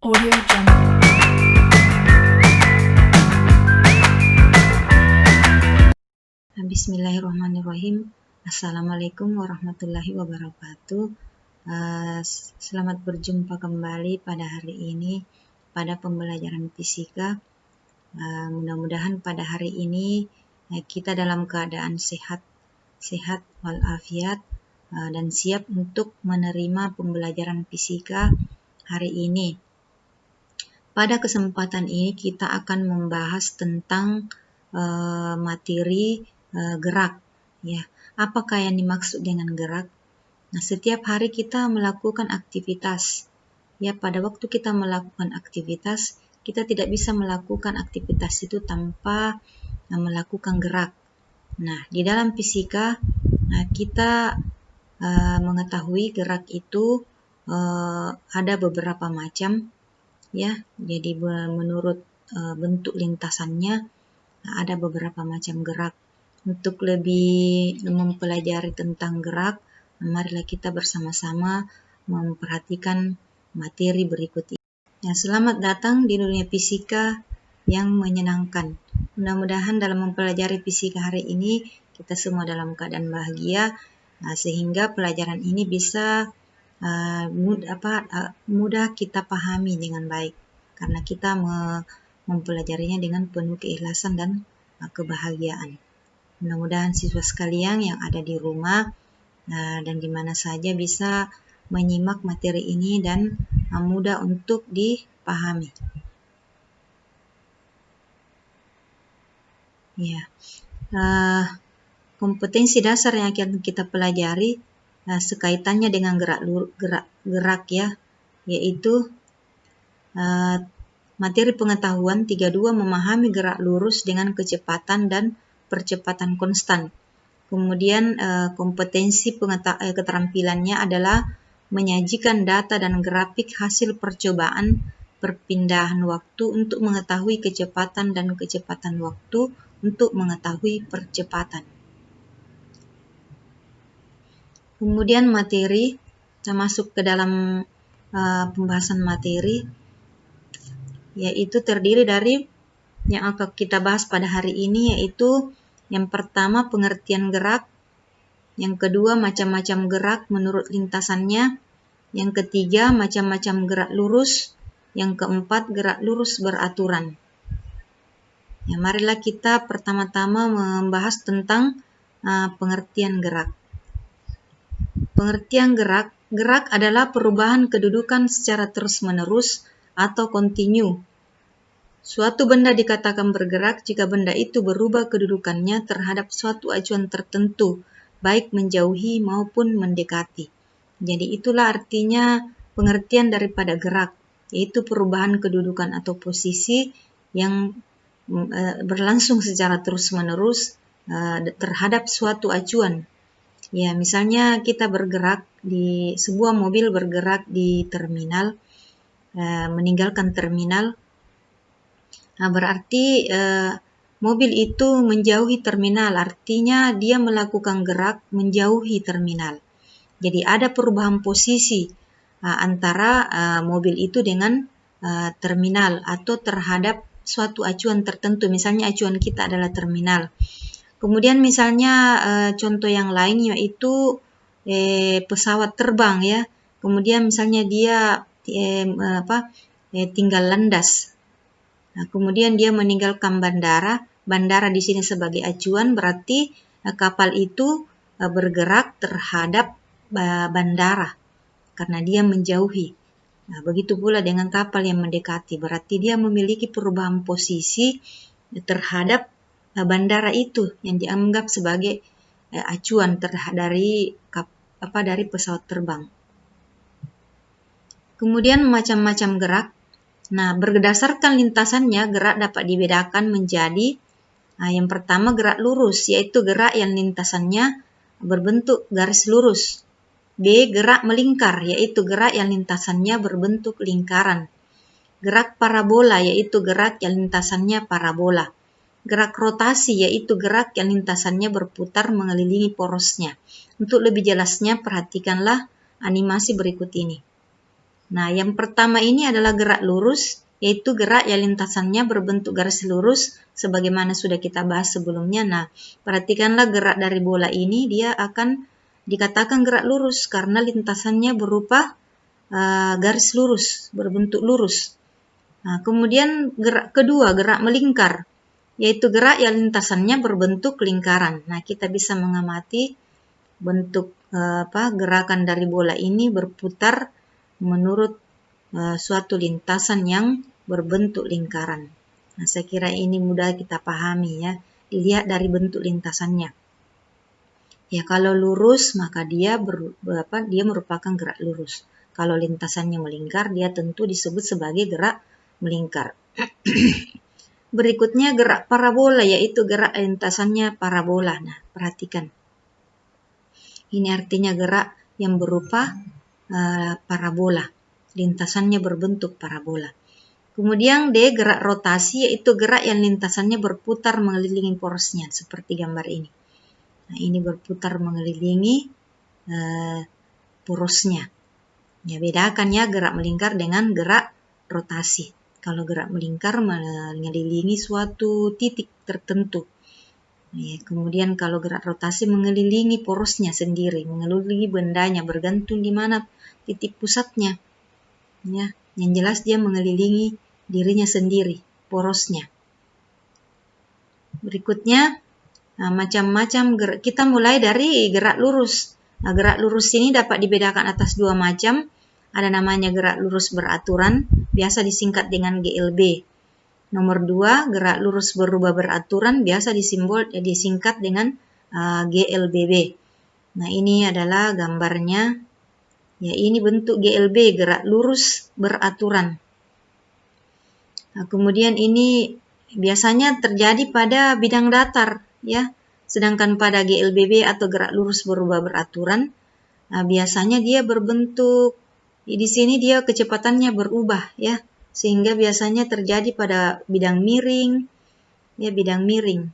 Audio Jungle. Bismillahirrahmanirrahim. Assalamualaikum warahmatullahi wabarakatuh. Selamat berjumpa kembali pada hari ini pada pembelajaran fisika. Mudah-mudahan pada hari ini kita dalam keadaan sehat walafiat dan siap untuk menerima pembelajaran fisika hari ini. Pada kesempatan ini kita akan membahas tentang materi gerak. Ya, apakah yang dimaksud dengan gerak? Nah, setiap hari kita melakukan aktivitas. Ya, pada waktu kita melakukan aktivitas, kita tidak bisa melakukan aktivitas itu tanpa melakukan gerak. Nah, di dalam fisika kita mengetahui gerak itu ada beberapa macam. Ya, jadi menurut bentuk lintasannya ada beberapa macam gerak. Untuk lebih mempelajari tentang gerak, marilah kita bersama-sama memperhatikan materi berikut ini. Ya, selamat datang di dunia fisika yang menyenangkan. Mudah-mudahan dalam mempelajari fisika hari ini kita semua dalam keadaan bahagia, sehingga pelajaran ini bisa mudah kita pahami dengan baik, karena kita mempelajarinya dengan penuh keikhlasan dan kebahagiaan. Mudah-mudahan siswa sekalian yang ada di rumah dan di mana saja bisa menyimak materi ini dan mudah untuk dipahami. Ya, kompetensi dasar yang akan kita pelajari sekaitannya dengan gerak ya, yaitu materi pengetahuan 32 memahami gerak lurus dengan kecepatan dan percepatan konstan. Kemudian kompetensi keterampilannya adalah menyajikan data dan grafik hasil percobaan perpindahan waktu untuk mengetahui kecepatan dan kecepatan waktu untuk mengetahui percepatan. Kemudian materi, kita masuk ke dalam pembahasan materi, yaitu terdiri dari yang akan kita bahas pada hari ini, yaitu yang pertama pengertian gerak, yang kedua macam-macam gerak menurut lintasannya, yang ketiga macam-macam gerak lurus, yang keempat gerak lurus beraturan. Ya, marilah kita pertama-tama membahas tentang pengertian gerak. Pengertian gerak, gerak adalah perubahan kedudukan secara terus-menerus atau kontinu. Suatu benda dikatakan bergerak jika benda itu berubah kedudukannya terhadap suatu acuan tertentu, baik menjauhi maupun mendekati. Jadi itulah artinya pengertian daripada gerak, yaitu perubahan kedudukan atau posisi yang berlangsung secara terus-menerus terhadap suatu acuan. Ya, misalnya kita bergerak di sebuah mobil bergerak di terminal, meninggalkan terminal. Berarti mobil itu menjauhi terminal, artinya dia melakukan gerak menjauhi terminal. Jadi ada perubahan posisi antara mobil itu dengan terminal atau terhadap suatu acuan tertentu. Misalnya acuan kita adalah terminal. Kemudian misalnya contoh yang lain yaitu pesawat terbang ya. Kemudian misalnya dia tinggal landas. Nah, kemudian dia meninggalkan bandara. Bandara di sini sebagai acuan, berarti kapal itu bergerak terhadap bandara karena dia menjauhi. Nah, begitu pula dengan kapal yang mendekati, berarti dia memiliki perubahan posisi terhadap bandara itu yang dianggap sebagai acuan dari pesawat terbang. Kemudian macam-macam gerak. Nah, berdasarkan lintasannya, gerak dapat dibedakan menjadi yang pertama gerak lurus, yaitu gerak yang lintasannya berbentuk garis lurus. B. Gerak melingkar, yaitu gerak yang lintasannya berbentuk lingkaran. Gerak parabola, yaitu gerak yang lintasannya parabola. Gerak rotasi, yaitu gerak yang lintasannya berputar mengelilingi porosnya. Untuk lebih jelasnya, perhatikanlah animasi berikut ini. Nah, yang pertama ini adalah gerak lurus, yaitu gerak yang lintasannya berbentuk garis lurus, sebagaimana sudah kita bahas sebelumnya. Nah, perhatikanlah gerak dari bola ini, dia akan dikatakan gerak lurus karena lintasannya berupa garis lurus, berbentuk lurus. Nah, kemudian gerak kedua, gerak melingkar, yaitu gerak yang lintasannya berbentuk lingkaran. Nah, kita bisa mengamati bentuk gerakan dari bola ini berputar menurut suatu lintasan yang berbentuk lingkaran. Nah, saya kira ini mudah kita pahami ya, dilihat dari bentuk lintasannya. Ya, kalau lurus maka dia merupakan gerak lurus. Kalau lintasannya melingkar, dia tentu disebut sebagai gerak melingkar. Berikutnya gerak parabola, yaitu gerak lintasannya parabola. Nah, perhatikan. Ini artinya gerak yang berupa parabola. Lintasannya berbentuk parabola. Kemudian D, gerak rotasi, yaitu gerak yang lintasannya berputar mengelilingi porosnya, seperti gambar ini. Nah, ini berputar mengelilingi porosnya. Ya, bedakan ya gerak melingkar dengan gerak rotasi. Kalau gerak melingkar mengelilingi suatu titik tertentu. Ya, kemudian kalau gerak rotasi mengelilingi porosnya sendiri, mengelilingi bendanya, bergantung di mana titik pusatnya. Ya, yang jelas dia mengelilingi dirinya sendiri, porosnya. Berikutnya, macam-macam gerak. Kita mulai dari gerak lurus. Nah, gerak lurus ini dapat dibedakan atas dua macam. Ada namanya gerak lurus beraturan, biasa disingkat dengan GLB. Nomor 2, gerak lurus berubah beraturan, biasa disingkat dengan GLBB. Nah, ini adalah gambarnya. Ya, ini bentuk GLB, gerak lurus beraturan. Nah, kemudian ini biasanya terjadi pada bidang datar, ya. Sedangkan pada GLBB atau gerak lurus berubah beraturan, biasanya dia berbentuk, di sini dia kecepatannya berubah, ya. Sehingga biasanya terjadi pada bidang miring, ya, bidang miring.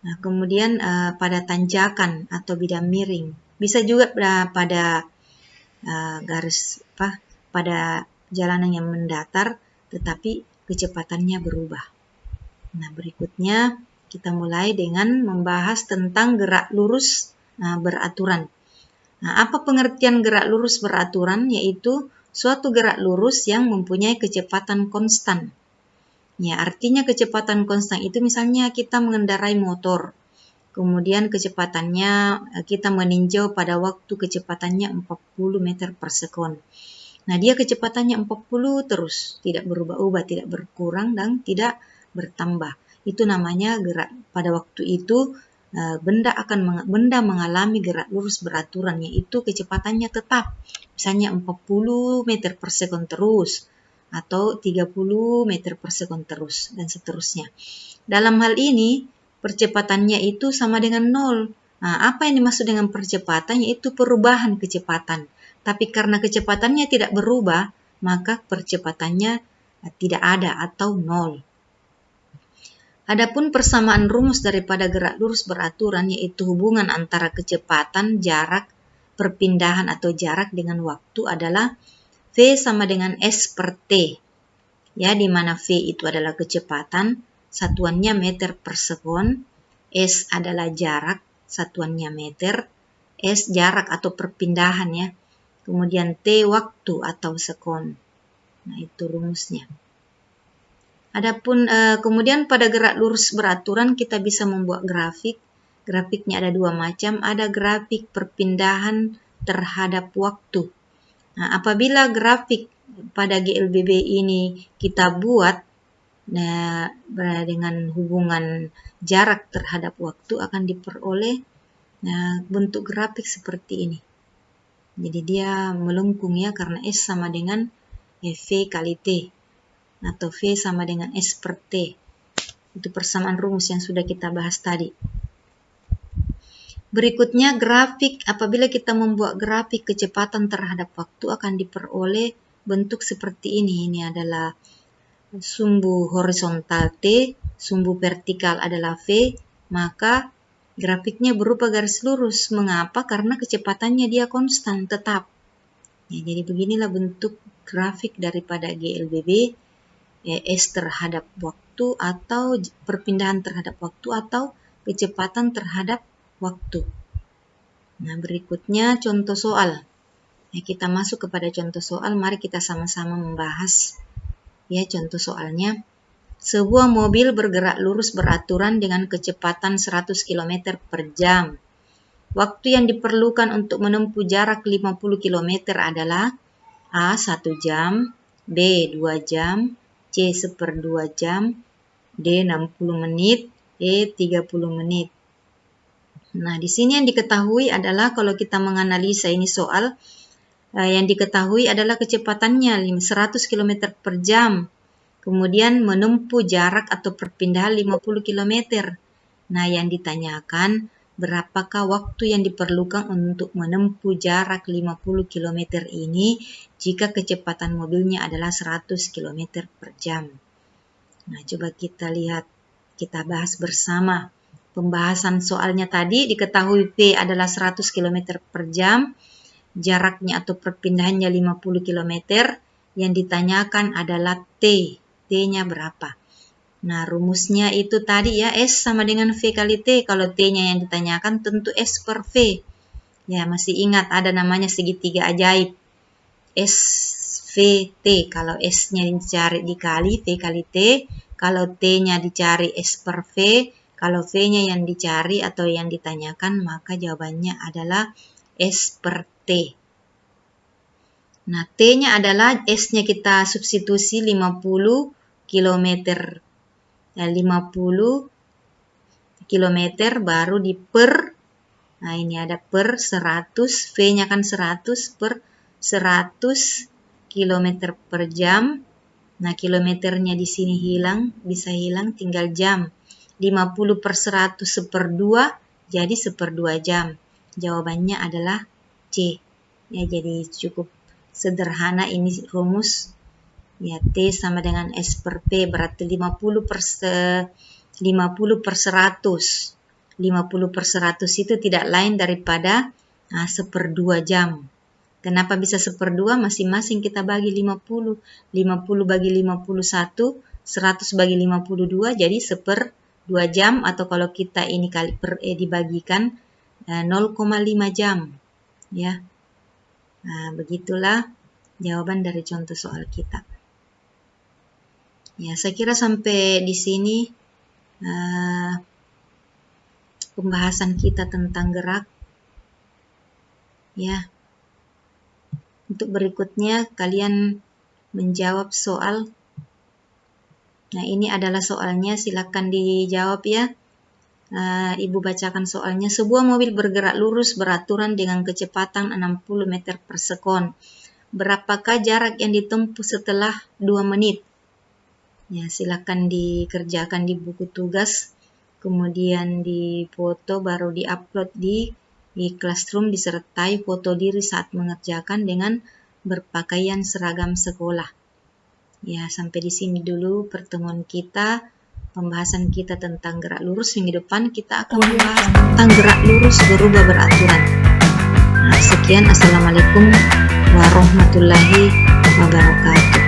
Nah, kemudian pada tanjakan atau bidang miring. Bisa juga pada pada jalanan yang mendatar, tetapi kecepatannya berubah. Nah, berikutnya kita mulai dengan membahas tentang gerak lurus beraturan. Nah, apa pengertian gerak lurus beraturan? Yaitu suatu gerak lurus yang mempunyai kecepatan konstan. Ya, artinya kecepatan konstan itu misalnya kita mengendarai motor. Kemudian kecepatannya kita meninjau pada waktu kecepatannya 40 meter per sekon. Nah, dia kecepatannya 40 terus, tidak berubah-ubah, tidak berkurang dan tidak bertambah. Itu namanya gerak. Pada waktu itu benda mengalami gerak lurus beraturan, yaitu kecepatannya tetap. Misalnya 40 meter per sekon terus, atau 30 meter per sekon terus, dan seterusnya. Dalam hal ini, percepatannya itu sama dengan 0. Nah, apa yang dimaksud dengan percepatan? Yaitu perubahan kecepatan. Tapi karena kecepatannya tidak berubah, maka percepatannya tidak ada atau 0. Adapun persamaan rumus daripada gerak lurus beraturan, yaitu hubungan antara kecepatan, jarak, perpindahan atau jarak dengan waktu adalah V sama dengan S per T. Ya, di mana V itu adalah kecepatan, satuannya meter per sekon, S adalah jarak, satuannya meter, S jarak atau perpindahan ya. Kemudian T waktu atau sekon. Nah, itu rumusnya. Adapun kemudian pada gerak lurus beraturan kita bisa membuat grafik. Grafiknya ada dua macam. Ada grafik perpindahan terhadap waktu. Nah, apabila grafik pada GLBB ini kita buat dengan hubungan jarak terhadap waktu, akan diperoleh bentuk grafik seperti ini. Jadi dia melengkung ya, karena S sama dengan V kali T. Atau V sama dengan S per T. Itu persamaan rumus yang sudah kita bahas tadi. Berikutnya grafik, apabila kita membuat grafik kecepatan terhadap waktu akan diperoleh bentuk seperti ini. Ini adalah sumbu horizontal T, sumbu vertikal adalah V, maka grafiknya berupa garis lurus. Mengapa? Karena kecepatannya dia konstan, tetap. Ya, jadi beginilah bentuk grafik daripada GLBB, S terhadap waktu atau perpindahan terhadap waktu atau kecepatan terhadap waktu. Nah, berikutnya contoh soal. Ya, kita masuk kepada contoh soal, mari kita sama-sama membahas. Ya, contoh soalnya. Sebuah mobil bergerak lurus beraturan dengan kecepatan 100 km per jam. Waktu yang diperlukan untuk menempuh jarak 50 km adalah A. 1 jam, B. 2 jam, C. 1/2 jam, D. 60 menit, E. 30 menit. Nah, di sini yang diketahui adalah kalau kita menganalisa ini soal, yang diketahui adalah kecepatannya 100 km per jam. Kemudian menempuh jarak atau perpindahan 50 km. Nah, yang ditanyakan berapakah waktu yang diperlukan untuk menempuh jarak 50 km ini jika kecepatan mobilnya adalah 100 km per jam. Nah, coba kita lihat, kita bahas bersama. Pembahasan soalnya tadi diketahui P adalah 100 km per jam, jaraknya atau perpindahannya 50 km, yang ditanyakan adalah T. T-nya berapa? Nah, rumusnya itu tadi ya, S sama dengan V kali T. Kalau T-nya yang ditanyakan tentu S per V. Ya, masih ingat ada namanya segitiga ajaib. SVT. Kalau S-nya dicari dikali V kali T. Kalau T-nya dicari S per V. Kalau V-nya yang dicari atau yang ditanyakan, maka jawabannya adalah S per T. Nah, T-nya adalah S-nya kita substitusi 50 km. 50 km baru di per. Nah, ini ada per 100. V-nya kan 100 per 100 km per jam. Nah, kilometernya di sini hilang, bisa hilang, tinggal jam. 50 per 100 1/2, jadi 1/2 jam. Jawabannya adalah C. Ya, jadi cukup sederhana ini rumus. Ya, T sama dengan S per P, berarti 50 per 100. 50 per 100 itu tidak lain daripada 1/2 jam. Kenapa bisa 1/2? Masing-masing kita bagi 50. 50 bagi 51, 100 bagi 52, jadi 1/2 jam, atau kalau kita ini kali per E dibagikan 0,5 jam. Ya, nah, begitulah jawaban dari contoh soal kita. Ya, saya kira sampai di sini pembahasan kita tentang gerak. Ya, untuk berikutnya kalian menjawab soal. Nah, ini adalah soalnya, silakan dijawab ya. Ibu bacakan soalnya. Sebuah mobil bergerak lurus beraturan dengan kecepatan 60 meter per sekon. Berapakah jarak yang ditempuh setelah 2 menit? Ya, silakan dikerjakan di buku tugas, kemudian difoto, baru diupload di Classroom, disertai foto diri saat mengerjakan dengan berpakaian seragam sekolah. Ya, sampai di sini dulu pertemuan kita, pembahasan kita tentang gerak lurus. Minggu depan kita akan membahas tentang gerak lurus berubah beraturan. Nah, sekian, assalamualaikum warahmatullahi wabarakatuh.